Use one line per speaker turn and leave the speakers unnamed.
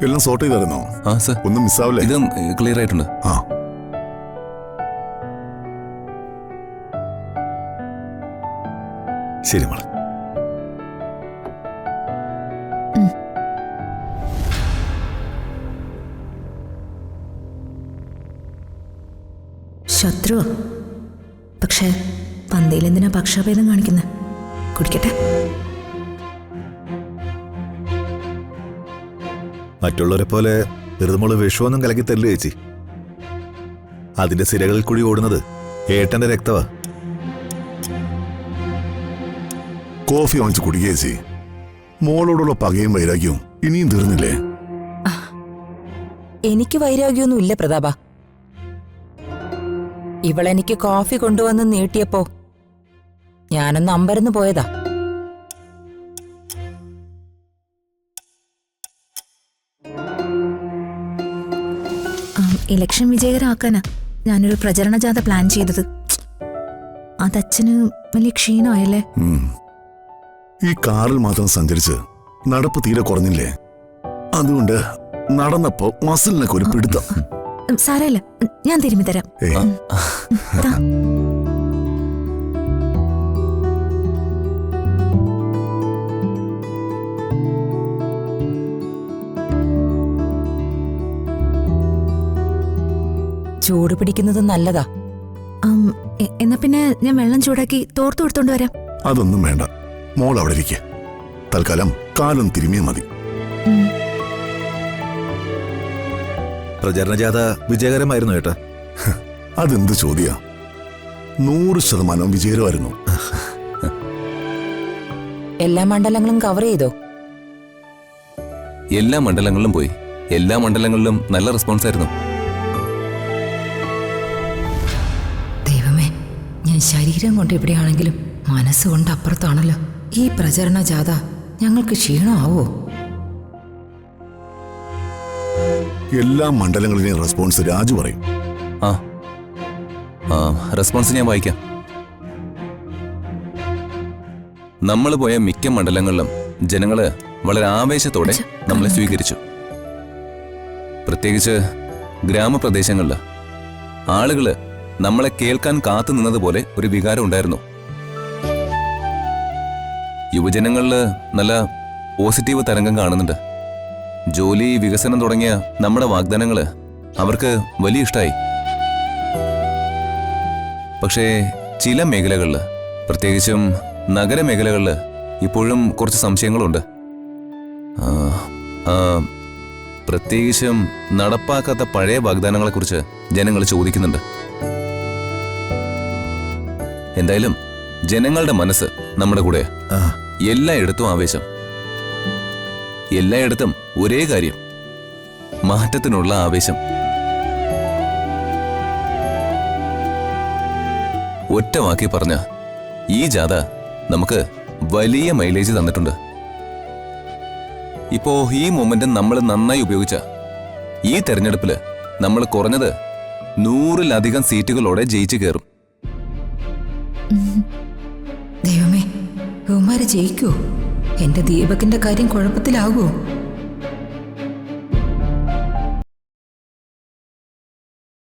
എല്ലാം സോർട്ട് ചെയ്തായിരുന്നോ?
ആ സർ,
ഒന്നും മിസ്സാവില്ലേ?
ഇത് ക്ലിയർ ആയിട്ടുണ്ട്.
ആ ശരി മോളെ.
ശത്രു പക്ഷേ പന്തയിൽ എന്തിനാ പക്ഷാഭേദം കാണിക്കുന്നത്? കുടിക്കട്ടെ.
മറ്റുള്ളവരെ പോലെ വെറുതെ വിഷമൊന്നും കലക്കി തരില്ല ചേച്ചി. അതിന്റെ സിരകളിൽ കൂടി ഓടുന്നത് ഏട്ടന്റെ രക്തവാ.
കോഫി വാങ്ങിച്ച് കുടിക്കേച്ചി. മോളോടുള്ള പകയും വൈരാഗ്യവും ഇനിയും തീർന്നില്ലേ?
എനിക്ക് വൈരാഗ്യമൊന്നും ഇല്ല പ്രതാപ. ഇവളെനിക്ക് കോഫി കൊണ്ടുവന്ന് നീട്ടിയപ്പോ ഞാനൊന്ന് അമ്പരന്ന് പോയതാ.
ഇലക്ഷൻ വിജയകരമാക്കാനാ ഞാനൊരു പ്രചരണ ജാഥ പ്ലാൻ ചെയ്തത്. അതച്ഛന് വലിയ ക്ഷീണമായല്ലേ?
ഈ കാറിൽ മാത്രം സഞ്ചരിച്ച് നടപ്പ് തീരെ കുറഞ്ഞില്ലേ? അതുകൊണ്ട് നടന്നപ്പോ മസിലിനൊക്കെ ഒരു പിടുത്തം.
സാരമില്ല, ഞാൻ തിരുമ്മി തരാം.
ചൂട് പിടിക്കുന്നത് നല്ലതാ.
എന്നാ പിന്നെ ഞാൻ വെള്ളം ചൂടാക്കി തോർത്തു കൊടുത്തോണ്ട് വരാം.
അതൊന്നും വേണ്ട, മോൾ അവിടെ ഇരിക്കെ. തൽക്കാലം കാലം തിരുമിയാ മതി.
പ്രചരണ ജാഥ വിജയകരമായിരുന്നു ഏട്ടാ.
അതെന്ത് ചോദ്യ? 100% വിജയകരമായിരുന്നു.
എല്ലാ മണ്ഡലങ്ങളും കവർ ചെയ്തോ?
എല്ലാ മണ്ഡലങ്ങളിലും പോയി. എല്ലാ മണ്ഡലങ്ങളിലും നല്ല റെസ്പോൺസ് ആയിരുന്നു.
ദൈവമേ, ഞാൻ ശരീരം കൊണ്ട് എവിടെയാണെങ്കിലും മനസ്സുകൊണ്ട് അപ്പുറത്താണല്ലോ. ഈ പ്രചരണ ജാഥ ഞങ്ങൾക്ക് ക്ഷീണമാവോ?
എല്ലാ മണ്ഡലങ്ങളിലെയും റെസ്പോൺസ് രാജു പറയും.
റെസ്പോൺസ് ഞാൻ വായിക്കാം. നമ്മൾ പോയ മിക്ക മണ്ഡലങ്ങളിലും ജനങ്ങള് വളരെ ആവേശത്തോടെ നമ്മളെ സ്വീകരിച്ചു. പ്രത്യേകിച്ച് ഗ്രാമപ്രദേശങ്ങളില് ആളുകള് നമ്മളെ കേൾക്കാൻ കാത്തു നിന്നതുപോലെ ഒരു വികാരം ഉണ്ടായിരുന്നു. യുവജനങ്ങളില് നല്ല പോസിറ്റീവ് തരംഗം കാണുന്നുണ്ട്. ജോലി, വികസനം തുടങ്ങിയ നമ്മുടെ വാഗ്ദാനങ്ങള് അവർക്ക് വലിയ ഇഷ്ടമായി. പക്ഷേ ചില മേഖലകളില്, പ്രത്യേകിച്ചും നഗരമേഖലകളില് ഇപ്പോഴും കുറച്ച് സംശയങ്ങളുണ്ട്. പ്രത്യേകിച്ചും നടപ്പാക്കാത്ത പഴയ വാഗ്ദാനങ്ങളെക്കുറിച്ച് ജനങ്ങൾ ചോദിക്കുന്നുണ്ട്. എന്തായാലും ജനങ്ങളുടെ മനസ്സ് നമ്മുടെ കൂടെ. എല്ലായിടത്തും ആവേശം, എല്ലായിടത്തും ഒരേ കാര്യം, മാറ്റത്തിനുള്ള ആവേശം. ഒറ്റ വാക്കി പറഞ്ഞ ഈ ജാഥ നമുക്ക് വലിയ മൈലേജ് തന്നിട്ടുണ്ട്. ഇപ്പോ ഈ മൊമെന്റ് നമ്മൾ നന്നായി ഉപയോഗിച്ച ഈ തെരഞ്ഞെടുപ്പില് നമ്മൾ കുറഞ്ഞത് 100-ലധികം സീറ്റുകളോടെ ജയിച്ചു കയറും.
ദൈവമേ, ഇവന്മാര് ജയിക്കോ? എന്റെ ദീപകിന്റെ കാര്യം കുഴപ്പത്തിലാകുമോ?